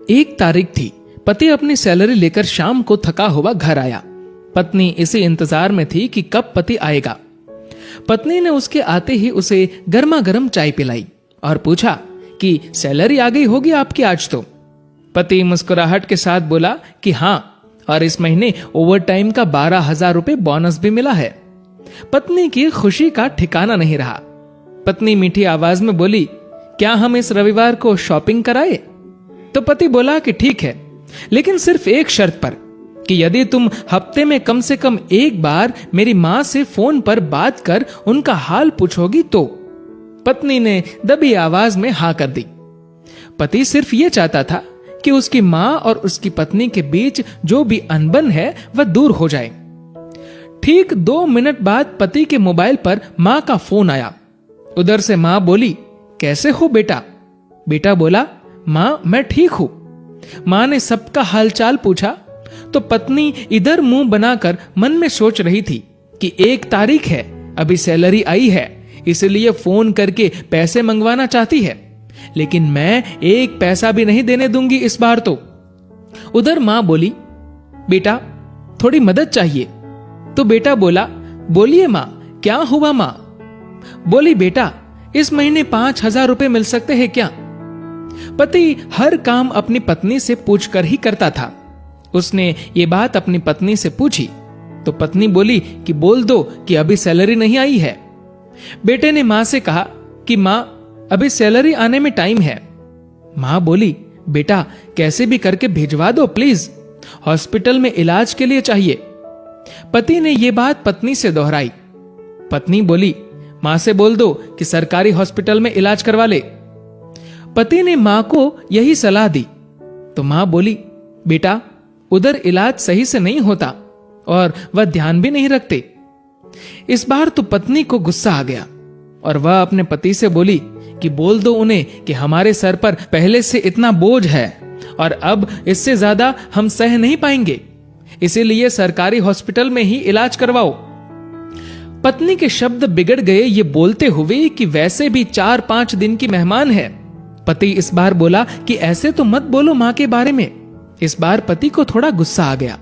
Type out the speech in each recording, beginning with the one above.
1 तारीख थी। पति अपनी सैलरी लेकर शाम को थका हुआ घर आया। पत्नी इसी इंतजार में थी कि कब पति आएगा। पत्नी ने उसके आते ही उसे गर्मा गर्म चाय पिलाई और पूछा कि सैलरी आ गई होगी आपकी आज तो। पति मुस्कुराहट के साथ बोला कि हाँ, और इस महीने ओवर टाइम का 12,000 रुपए बोनस भी मिला है। पत्नी की खुशी का ठिकाना नहीं रहा। पत्नी मीठी आवाज में बोली, क्या हम इस रविवार को शॉपिंग कराए? तो पति बोला कि ठीक है, लेकिन सिर्फ एक शर्त पर, कि यदि तुम हफ्ते में कम से कम एक बार मेरी मां से फोन पर बात कर उनका हाल पूछोगी तो। पत्नी ने दबी आवाज में हाँ कर दी। पति सिर्फ यह चाहता था कि उसकी मां और उसकी पत्नी के बीच जो भी अनबन है वह दूर हो जाए। ठीक 2 मिनट बाद पति के मोबाइल पर मां का फोन आया। उधर से मां बोली, कैसे हो बेटा? बेटा बोला, मां मैं ठीक हूं। मां ने सबका हालचाल पूछा तो पत्नी इधर मुंह बनाकर मन में सोच रही थी कि 1 तारीख है, अभी सैलरी आई है, इसलिए फोन करके पैसे मंगवाना चाहती है, लेकिन मैं 1 पैसा भी नहीं देने दूंगी इस बार तो। उधर मां बोली, बेटा थोड़ी मदद चाहिए। तो बेटा बोला, बोलिए मां, क्या हुआ मां? बोली, बेटा इस महीने 5,000 रुपए मिल सकते हैं क्या? पति हर काम अपनी पत्नी से पूछकर ही करता था। उसने ये बात अपनी पत्नी से पूछी तो पत्नी बोली कि बोल दो कि अभी सैलरी नहीं आई है। बेटे ने मां से कहा कि मां अभी सैलरी आने में टाइम है। मां बोली, बेटा कैसे भी करके भिजवा दो प्लीज, हॉस्पिटल में इलाज के लिए चाहिए। पति ने यह बात पत्नी से दोहराई। पत्नी बोली, मां से बोल दो कि सरकारी हॉस्पिटल में इलाज करवा ले। पति ने मां को यही सलाह दी तो मां बोली, बेटा उधर इलाज सही से नहीं होता और वह ध्यान भी नहीं रखते। इस बार तो पत्नी को गुस्सा आ गया और वह अपने पति से बोली कि बोल दो उन्हें कि हमारे सर पर पहले से इतना बोझ है और अब इससे ज्यादा हम सह नहीं पाएंगे, इसीलिए सरकारी हॉस्पिटल में ही इलाज करवाओ। पत्नी के शब्द बिगड़ गए ये बोलते हुए कि वैसे भी 4-5 दिन की मेहमान है। पति इस बार बोला कि ऐसे तो मत बोलो मां के बारे में। इस बार पति को थोड़ा गुस्सा आ गया,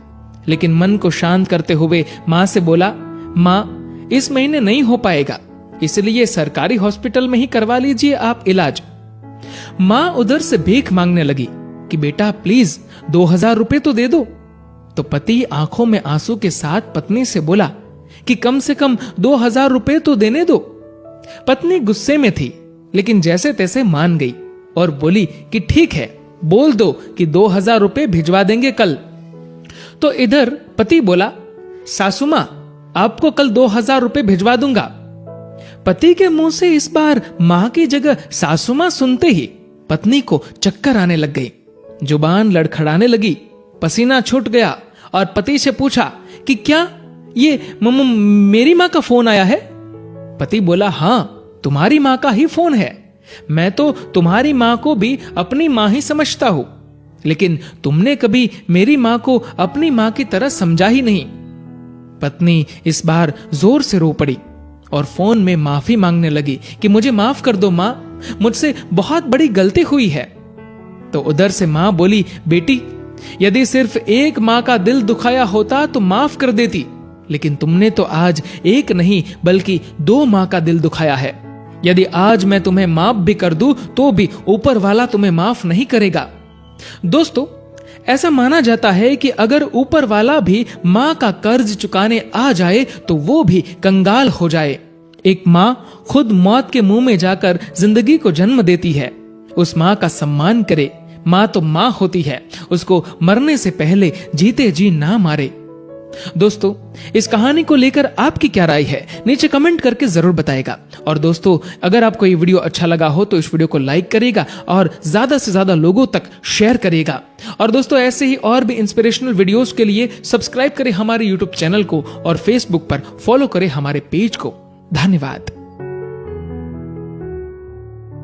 लेकिन मन को शांत करते हुए मां से बोला, मां इस महीने नहीं हो पाएगा, इसलिए सरकारी हॉस्पिटल में ही करवा लीजिए आप इलाज। मां उधर से भीख मांगने लगी कि बेटा प्लीज 2,000 रुपए तो दे दो। तो पति आंखों में आंसू के साथ पत्नी से बोला कि कम से कम 2,000 रुपए तो देने दो। पत्नी गुस्से में थी, लेकिन जैसे तैसे मान गई और बोली कि ठीक है, बोल दो कि 2,000 रुपए भिजवा देंगे कल। तो इधर पति बोला, सासू मां आपको कल 2,000 रुपए भिजवा दूंगा। पति के मुंह से इस बार मां की जगह सासू मां सुनते ही पत्नी को चक्कर आने लग गई, जुबान लड़खड़ाने लगी, पसीना छूट गया और पति से पूछा कि क्या ये मेरी मां का फोन आया है? पति बोला, हां तुम्हारी मां का ही फोन है। मैं तो तुम्हारी मां को भी अपनी मां ही समझता हूं, लेकिन तुमने कभी मेरी मां को अपनी मां की तरह समझा ही नहीं। पत्नी इस बार जोर से रो पड़ी और फोन में माफी मांगने लगी कि मुझे माफ कर दो मां, मुझसे बहुत बड़ी गलती हुई है। तो उधर से मां बोली, बेटी यदि सिर्फ एक मां का दिल दुखाया होता तो माफ कर देती, लेकिन तुमने तो आज एक नहीं बल्कि 2 मां का दिल दुखाया है। यदि आज मैं तुम्हें माफ भी कर दूं तो भी ऊपर वाला तुम्हें माफ नहीं करेगा। दोस्तों, ऐसा माना जाता है कि अगर ऊपर वाला भी मां का कर्ज चुकाने आ जाए तो वो भी कंगाल हो जाए। एक मां खुद मौत के मुंह में जाकर जिंदगी को जन्म देती है। उस मां का सम्मान करे। मां तो मां होती है, उसको मरने से पहले जीते जी ना मारे। दोस्तों, इस कहानी को लेकर आपकी क्या राय है नीचे कमेंट करके जरूर बताएगा। और दोस्तों, अगर आपको ये वीडियो अच्छा लगा हो तो इस वीडियो को लाइक करिएगा और ज्यादा से ज्यादा लोगों तक शेयर करिएगा। और दोस्तों, ऐसे ही और भी इंस्पिरेशनल वीडियोस के लिए सब्सक्राइब करें हमारे यूट्यूब चैनल को और फेसबुक पर फॉलो करें हमारे पेज को। धन्यवाद।